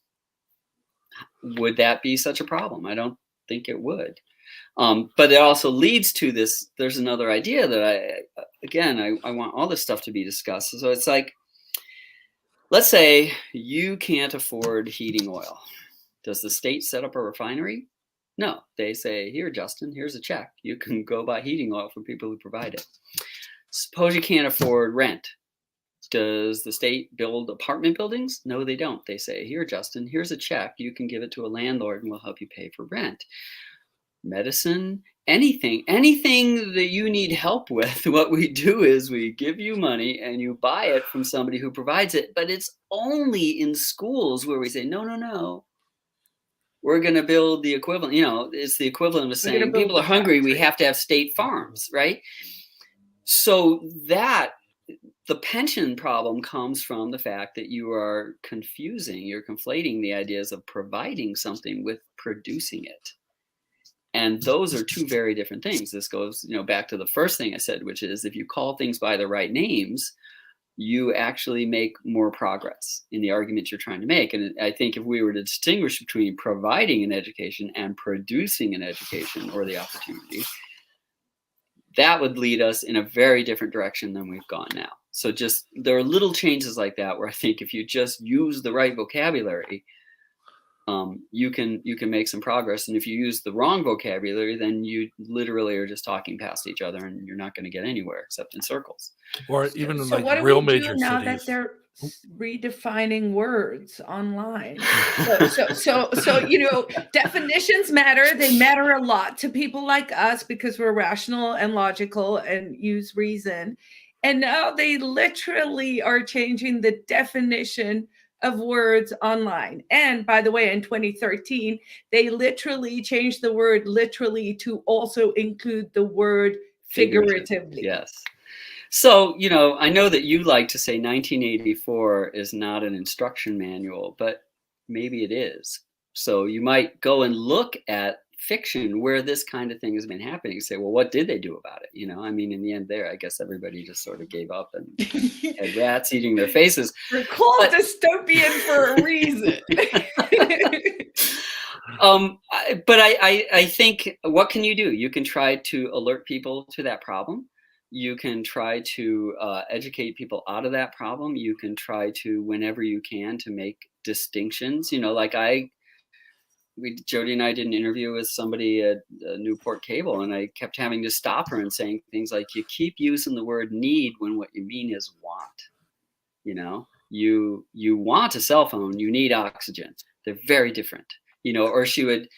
would that be such a problem? I don't think it would. But it also leads to this. There's another idea that I want all this stuff to be discussed. So it's like, let's say you can't afford heating oil. Does the state set up a refinery? No, they say, here, Justin, here's a check. You can go buy heating oil from people who provide it. Suppose you can't afford rent. Does the state build apartment buildings? No, they don't. They say, here, Justin, here's a check. You can give it to a landlord and we'll help you pay for rent. Medicine, anything that you need help with, what we do is we give you money and you buy it from somebody who provides it. But it's only in schools where we say, no, we're going to build the equivalent. It's the equivalent of saying people are hungry. We have to have state farms, right? So that the pension problem comes from the fact that you are you're conflating the ideas of providing something with producing it. And those are two very different things. This goes, back to the first thing I said, which is if you call things by the right names, you actually make more progress in the argument you're trying to make. And I think if we were to distinguish between providing an education and producing an education or the opportunity, that would lead us in a very different direction than we've gone now. So there are little changes like that where I think if you just use the right vocabulary, you can make some progress. And if you use the wrong vocabulary, then you literally are just talking past each other and you're not going to get anywhere except in circles. Or even in so like what do real we major do now cities. that they're redefining words online? So definitions matter. They matter a lot to people like us because we're rational and logical and use reason. And now they literally are changing the definition of words online. And by the way, in 2013, they literally changed the word literally to also include the word figuratively. Yes. So, I know that you like to say 1984 is not an instruction manual, but maybe it is. So you might go and look at fiction where this kind of thing has been happening. You say, well, what did they do about it? In the end there, I guess everybody just sort of gave up and had rats eating their faces. We're called dystopian for a reason. But I think, what can you do? You can try to alert people to that problem. You can try to educate people out of that problem. You can try to, whenever you can, to make distinctions. Jody and I did an interview with somebody at Newport Cable, and I kept having to stop her and saying things like, you keep using the word need when what you mean is want. You want a cell phone, you need oxygen. They're very different. Or she would,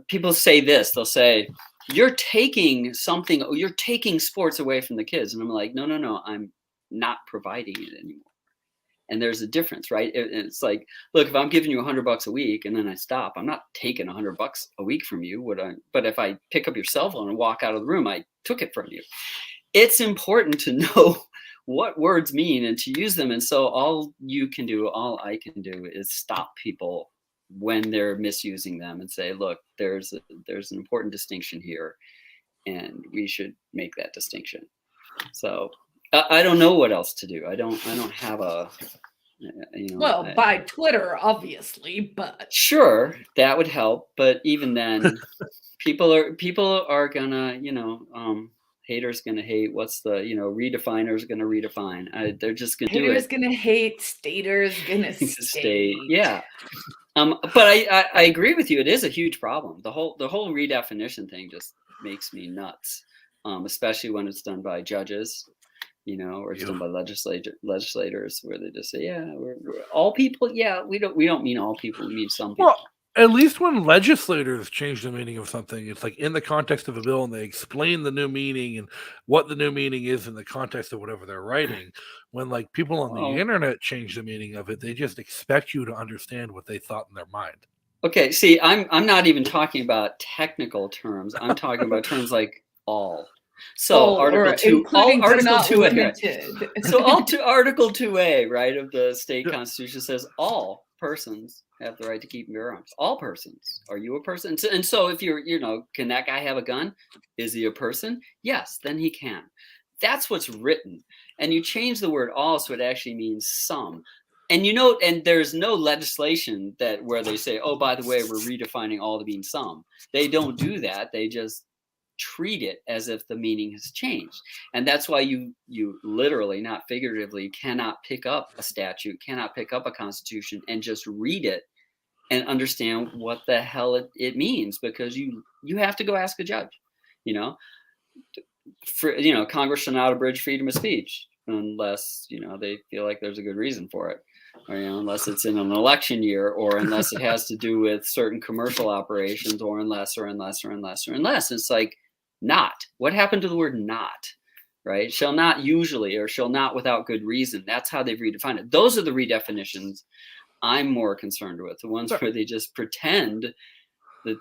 people say this, they'll say, you're taking sports away from the kids. And I'm like, no, I'm not providing it anymore. And there's a difference, right? It's like, look, if I'm giving you $100 a week and then I stop, I'm not taking $100 a week from you. But if I pick up your cell phone and walk out of the room, I took it from you. It's important to know what words mean and to use them. And so all I can do is stop people when they're misusing them and say, look, there's an important distinction here and we should make that distinction. So I don't know what else to do. I don't have a, by Twitter, obviously, but sure, that would help. But even then, people are gonna, haters gonna hate. What's the, redefiners gonna redefine. They're just gonna do it. Haters gonna hate. Staters gonna state. Yeah. But I agree with you. It is a huge problem. The whole redefinition thing just makes me nuts, especially when it's done by judges. Or it's done by legislators where they just say, yeah, we're all people. Yeah, we don't mean all people. We mean some people. Well, At least when legislators change the meaning of something, it's like in the context of a bill and they explain the new meaning and what the new meaning is in the context of whatever they're writing. When like people on the internet change the meaning of it, they just expect you to understand what they thought in their mind. Okay, see, I'm not even talking about technical terms. I'm talking about terms like all. So Article 2, Article 2A. So Article 2A, right, of the state constitution says all persons have the right to keep and bear arms. All persons. Are you a person? And so if you're, can that guy have a gun? Is he a person? Yes, then he can. That's what's written. And you change the word all so it actually means some. And and there's no legislation where they say, oh, by the way, we're redefining all to mean some. They don't do that. They just treat it as if the meaning has changed. And that's why you literally, not figuratively, cannot pick up a statute, cannot pick up a constitution and just read it and understand what the hell it means, because you have to go ask a judge. Congress shall not abridge freedom of speech unless they feel like there's a good reason for it, or unless it's in an election year, or unless it has to do with certain commercial operations, or unless. It's like, not. What happened to the word not? Right? Shall not usually, or shall not without good reason. That's how they've redefined it. Those are the redefinitions I'm more concerned with. The ones where they just pretend that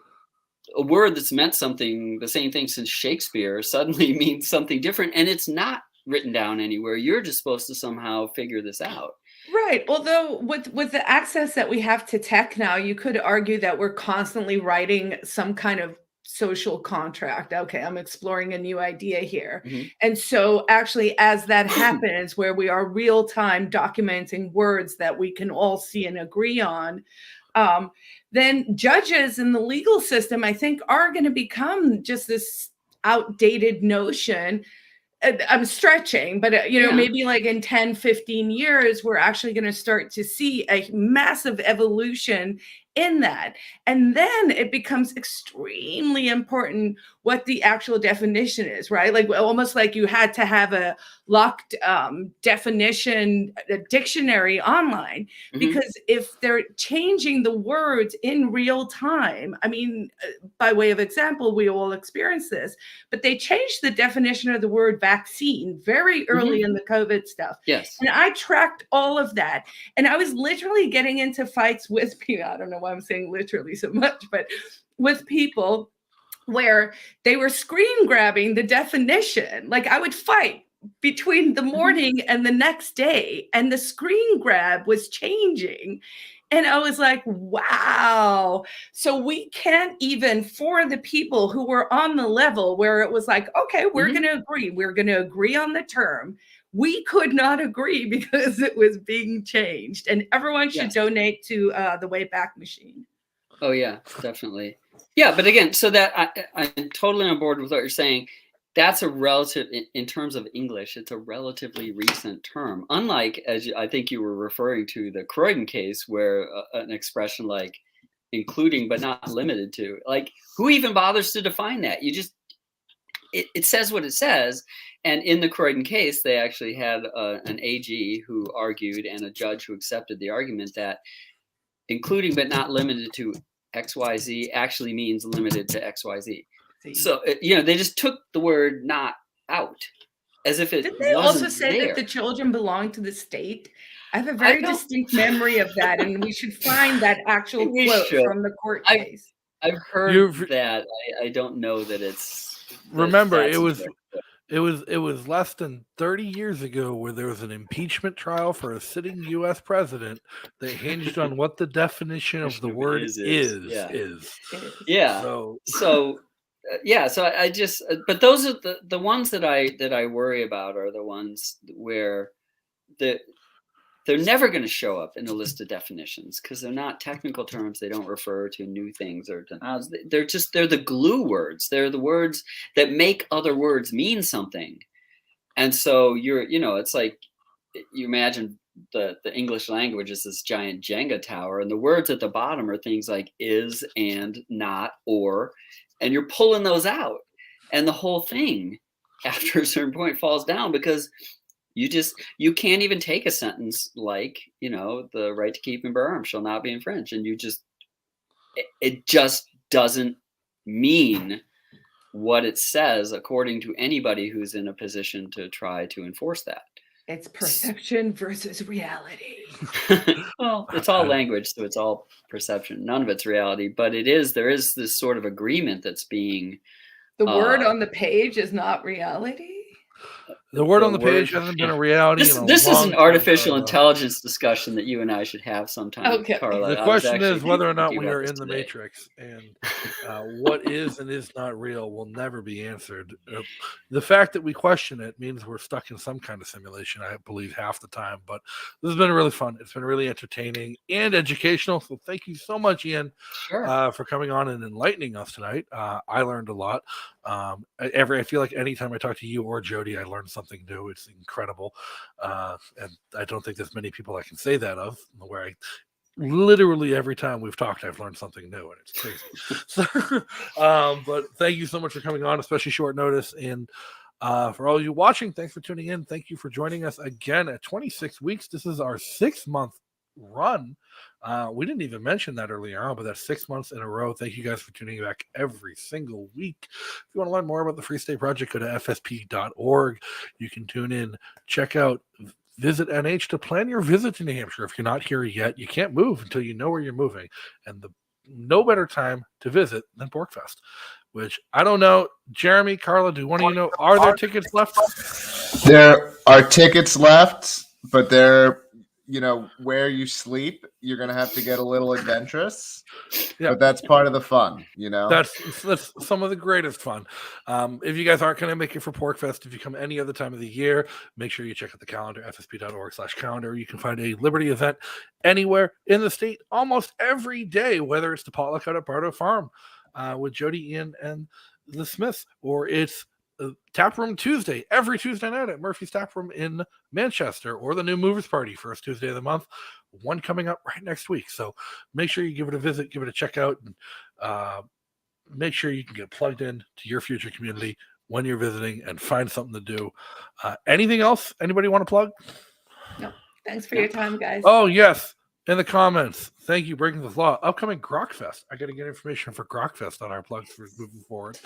a word that's meant something, the same thing since Shakespeare, suddenly means something different, and it's not written down anywhere. You're just supposed to somehow figure this out. Right. Although with the access that we have to tech now, you could argue that we're constantly writing some kind of social contract. Okay, I'm exploring a new idea here. Mm-hmm. And so actually, as that happens, where we are real time documenting words that we can all see and agree on, then judges in the legal system, I think, are going to become just this outdated notion. I'm stretching, but maybe like in 10, 15 years, we're actually going to start to see a massive evolution in that. And then it becomes extremely important what the actual definition is, right? Like almost like you had to have a locked definition, a dictionary online, mm-hmm. because if they're changing the words in real time, I mean, by way of example, we all experience this, but they changed the definition of the word vaccine very early mm-hmm. in the COVID stuff. Yes. And I tracked all of that. And I was literally getting into fights with people. I don't know why I'm saying literally so much, but with people where they were screen grabbing the definition. Like I would fight between the morning mm-hmm. and the next day, and the screen grab was changing. And I was like, wow. So we can't even, for the people who were on the level where it was like, okay, we're mm-hmm. going to agree. We're going to agree on the term. We could not agree because it was being changed. And everyone should donate to the Wayback Machine. Oh, yeah, definitely. Yeah, but again, so that I'm totally on board with what you're saying. That's a relative, in terms of English, it's a relatively recent term. Unlike, as I think you were referring to, the Croydon case, where an expression like including but not limited to, like, who even bothers to define that? You just, it says what it says. And in the Croydon case, they actually had an AG who argued and a judge who accepted the argument that including but not limited to XYZ actually means limited to XYZ. So, they just took the word not out as if it Didn't they wasn't also say there. that the children belong to the state? I have a very distinct memory of that, and we should find that actual quote from the court case. I've heard that. I don't know that it's... Remember, it was less than 30 years ago where there was an impeachment trial for a sitting U.S. president that hinged on what the definition of the word is. Yeah. So I just, but those are the ones that I worry about are the ones where they're never going to show up in a list of definitions because they're not technical terms. They don't refer to new things or to, they're the glue words. They're the words that make other words mean something. And so it's like, you imagine the English language is this giant Jenga tower, and the words at the bottom are things like is, and, not, or, and you're pulling those out, and the whole thing after a certain point falls down because you can't even take a sentence like, the right to keep and bear arms shall not be infringed. And it just doesn't mean what it says according to anybody who's in a position to try to enforce that. It's perception versus reality. Well, it's all language, so it's all perception. None of it's reality, but there is this sort of agreement that's being. The word on the page is not reality. The word on the page hasn't been a reality. This is an artificial intelligence discussion that you and I should have sometime, Okay. Carla. The question is whether or not we are in the Matrix, and what is and is not real will never be answered. The fact that we question it means we're stuck in some kind of simulation, I believe, half the time. But this has been really fun. It's been really entertaining and educational. So thank you so much, Ian, for coming on and enlightening us tonight. I learned a lot. I feel like anytime I talk to you or Jody, I learn something new. It's incredible, and I don't think there's many people I can say that of. Where I literally every time we've talked, I've learned something new, and it's crazy. So, but thank you so much for coming on, especially short notice. And for all you watching, thanks for tuning in. Thank you for joining us again at 26 weeks. This is our 6-month run. We didn't even mention that earlier on, but that's 6 months in a row. Thank you guys for tuning back every single week. If you want to learn more about the Free State Project, go to fsp.org. You can tune in, check out Visit NH to plan your visit to New Hampshire. If you're not here yet, you can't move until you know where you're moving. And no better time to visit than Porkfest, which I don't know. Jeremy, Carla, do one of you know, are there tickets left? There are tickets left, but they're, where you sleep, you're going to have to get a little adventurous. Yeah. But that's part of the fun, That's some of the greatest fun. If you guys aren't going to make it for Porkfest, if you come any other time of the year, make sure you check out the calendar, fsp.org/calendar. You can find a Liberty event anywhere in the state almost every day, whether it's the potluck out at Bardo Farm with Jody, Ian, and the Smiths, or it's Taproom Tuesday, every Tuesday night at Murphy's Taproom in Manchester, or the New Movers Party, first Tuesday of the month, one coming up right next week. So make sure you give it a visit, give it a check out, and make sure you can get plugged in to your future community when you're visiting and find something to do. Anything else anybody want to plug? No. Thanks for your time, guys. Oh, yes. In the comments, thank you, Breaking the Law. Upcoming Grokfest. I got to get information for Grokfest on our plugs for moving forward.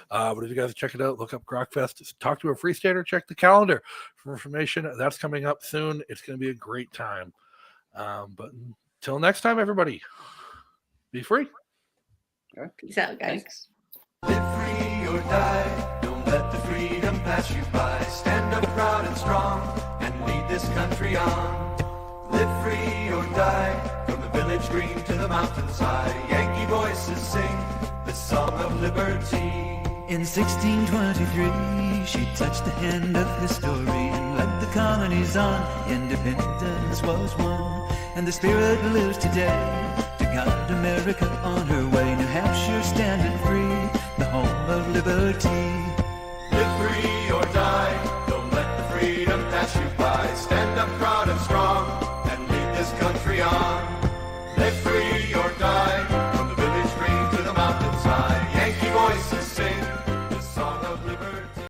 But if you guys check it out, look up Grokfest. Talk to a Free Stater. Check the calendar for information. That's coming up soon. It's going to be a great time. But until next time, everybody, be free. All right. Peace out, guys. Thanks. Live free or die. Don't let the freedom pass you by. Stand up proud and strong and lead this country on. Live free or die, from the village green to the mountainside. Yankee voices sing the song of liberty. In 1623, she touched the hand of history and led the colonies on. Independence was won, and the spirit lives today to guide America on her way. New Hampshire standing free, the home of liberty.